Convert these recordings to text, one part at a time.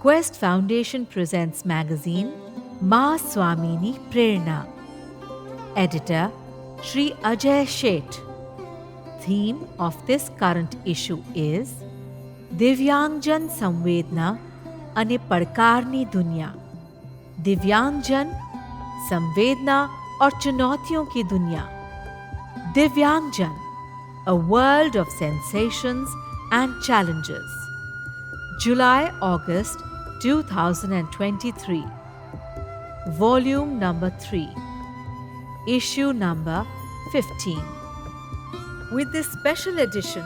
Quest Foundation presents magazine Ma Swamini Prerna. Editor Shri Sheth. Theme of this current issue is Divyangjan Samvedna અને પડકારની दुनिया. दिव्यांगजन, संवेदना और चुनौतियों की दुनिया. Divyangjan, a world of sensations and challenges. July-August 2023. Volume number 3. Issue number 15. With this special edition,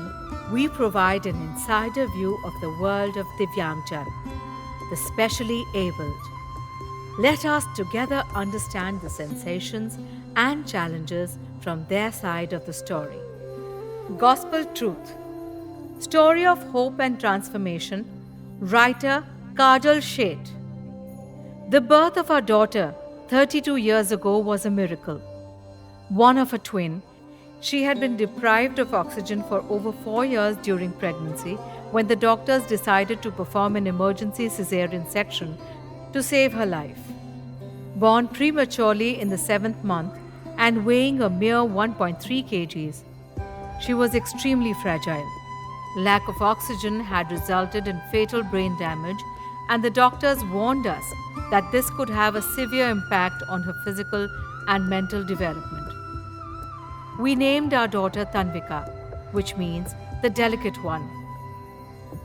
we provide an insider view of the world of Divyangjan, the specially abled. Let us together understand the sensations and challenges from their side of the story. Gospel Truth. Story of Hope and Transformation. Writer Kajal, Sheth. The birth of our daughter 32 years ago was a miracle. Born of a twin, she had been deprived of oxygen for over 4 years during pregnancy when the doctors decided to perform an emergency cesarean section to save her life. Born prematurely in the 7th month and weighing a mere 1.3 kgs, she was extremely fragile. Lack of oxygen had resulted in fatal brain damage, and the doctors warned us that this could have a severe impact on her physical and mental development. We named our daughter Tanvika, which means the delicate one.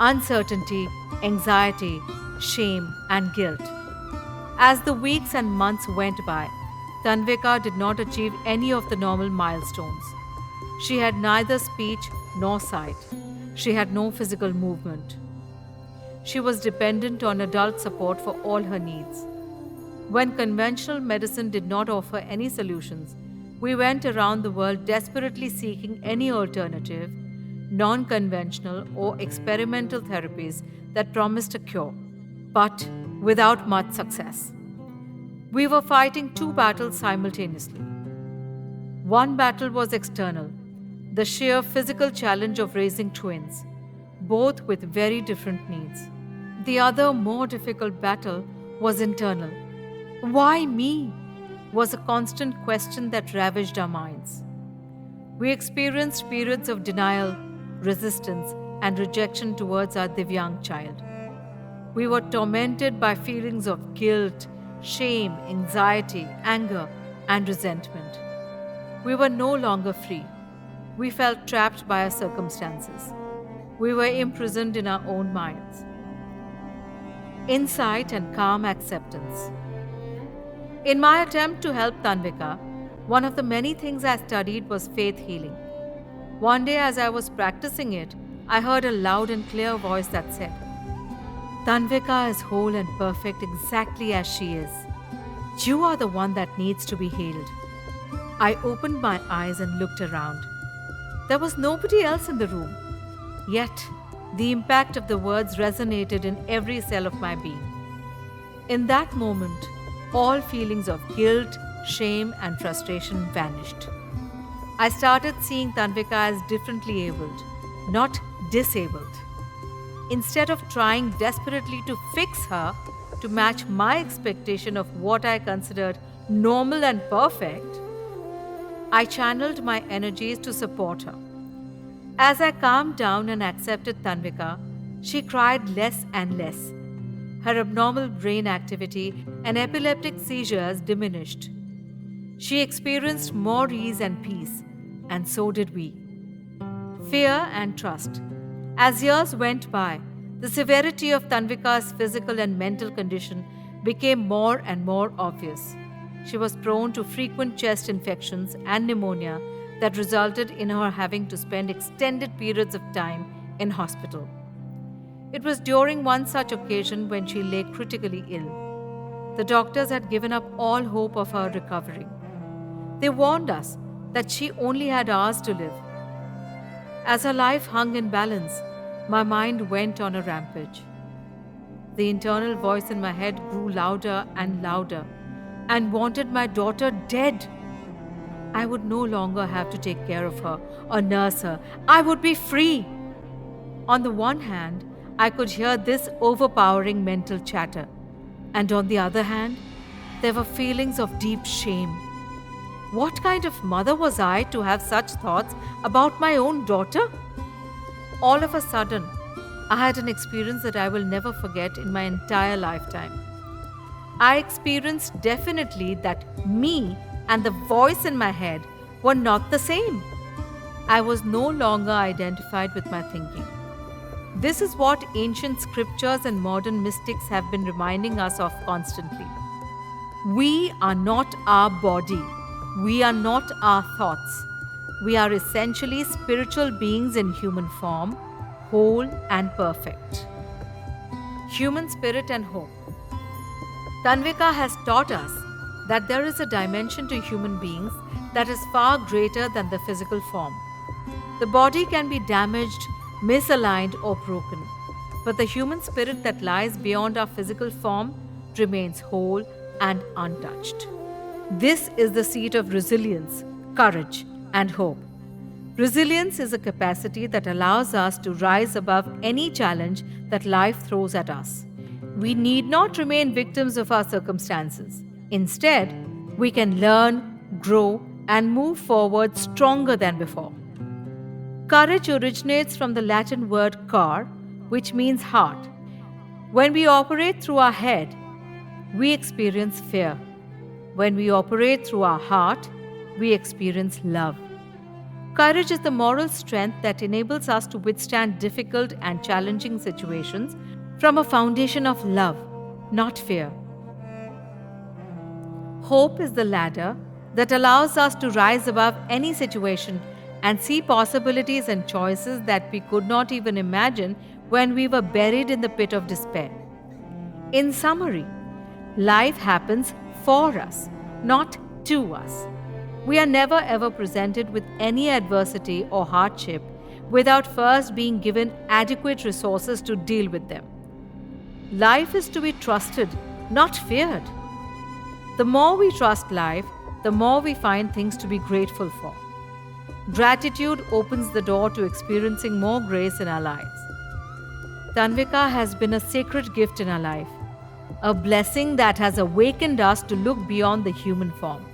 Uncertainty, anxiety, shame, and guilt. As the weeks and months went by, Tanvika did not achieve any of the normal milestones. She had neither speech nor sight. She had no physical movement. She was dependent on adult support for all her needs. When conventional medicine did not offer any solutions, we went around the world desperately seeking any alternative, non-conventional or experimental therapies that promised a cure, but without much success. We were fighting 2 battles simultaneously. One battle was external, the sheer physical challenge of raising twins, both with very different needs. The other, more difficult battle was internal. Why me? Was a constant question that ravaged our minds. We experienced periods of denial, resistance, and rejection towards our Divyang child. We were tormented by feelings of guilt, shame, anxiety, anger, and resentment. We were no longer free. We felt trapped by our circumstances. We were imprisoned in our own minds. Insight and calm acceptance. In my attempt to help Tanvika, one of the many things I studied was faith healing. One day as I was practicing it, I heard a loud and clear voice that said, "Tanvika is whole and perfect exactly as she is. You are the one that needs to be healed." I opened my eyes and looked around. There was nobody else in the room. Yet, the impact of the words resonated in every cell of my being. In that moment, all feelings of guilt, shame, and frustration vanished. I started seeing Tanvika as differently abled, not disabled. Instead of trying desperately to fix her to match my expectation of what I considered normal and perfect, I channeled my energies to support her. As I calmed down and accepted Tanvika, she cried less and less. Her abnormal brain activity and epileptic seizures diminished. She experienced more ease and peace, and so did we. Fear and trust. As years went by, the severity of Tanvika's physical and mental condition became more and more obvious. She was prone to frequent chest infections and pneumonia that resulted in her having to spend extended periods of time in hospital. It was during one such occasion when she lay critically ill. The doctors had given up all hope of her recovery. They warned us that she only had hours to live. As her life hung in balance, my mind went on a rampage. The internal voice in my head grew louder and louder and wanted my daughter dead. I would no longer have to take care of her or nurse her. I would be free. On the one hand, I could hear this overpowering mental chatter. And on the other hand, there were feelings of deep shame. What kind of mother was I to have such thoughts about my own daughter? All of a sudden, I had an experience that I will never forget in my entire lifetime. I experienced definitely that me and the voice in my head were not the same. I was no longer identified with my thinking. This is what ancient scriptures and modern mystics have been reminding us of constantly. We are not our body. We are not our thoughts. We are essentially spiritual beings in human form, whole and perfect. Human spirit and hope. Tanvika has taught us that there is a dimension to human beings that is far greater than the physical form. The body can be damaged, misaligned, or broken, but the human spirit that lies beyond our physical form remains whole and untouched. This is the seat of resilience, courage, and hope. Resilience is a capacity that allows us to rise above any challenge that life throws at us. We need not remain victims of our circumstances. Instead, we can learn, grow, and move forward stronger than before. Courage originates from the Latin word cor, which means heart. When we operate through our head, we experience fear. When we operate through our heart, we experience love. Courage is the moral strength that enables us to withstand difficult and challenging situations from a foundation of love, not fear. Hope is the ladder that allows us to rise above any situation and see possibilities and choices that we could not even imagine when we were buried in the pit of despair. In summary, life happens for us, not to us. We are never ever presented with any adversity or hardship without first being given adequate resources to deal with them. Life is to be trusted, not feared. The more we trust life, the more we find things to be grateful for. Gratitude opens the door to experiencing more grace in our lives. Tanvika has been a sacred gift in our life, a blessing that has awakened us to look beyond the human form,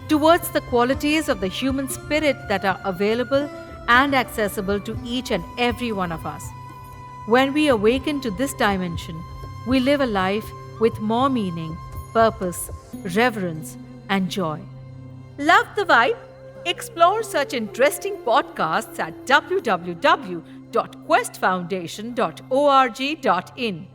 towards the qualities of the human spirit that are available and accessible to each and every one of us. When we awaken to this dimension, we live a life with more meaning, purpose, reverence, and joy. Love the vibe? Explore such interesting podcasts at www.questfoundation.org.in.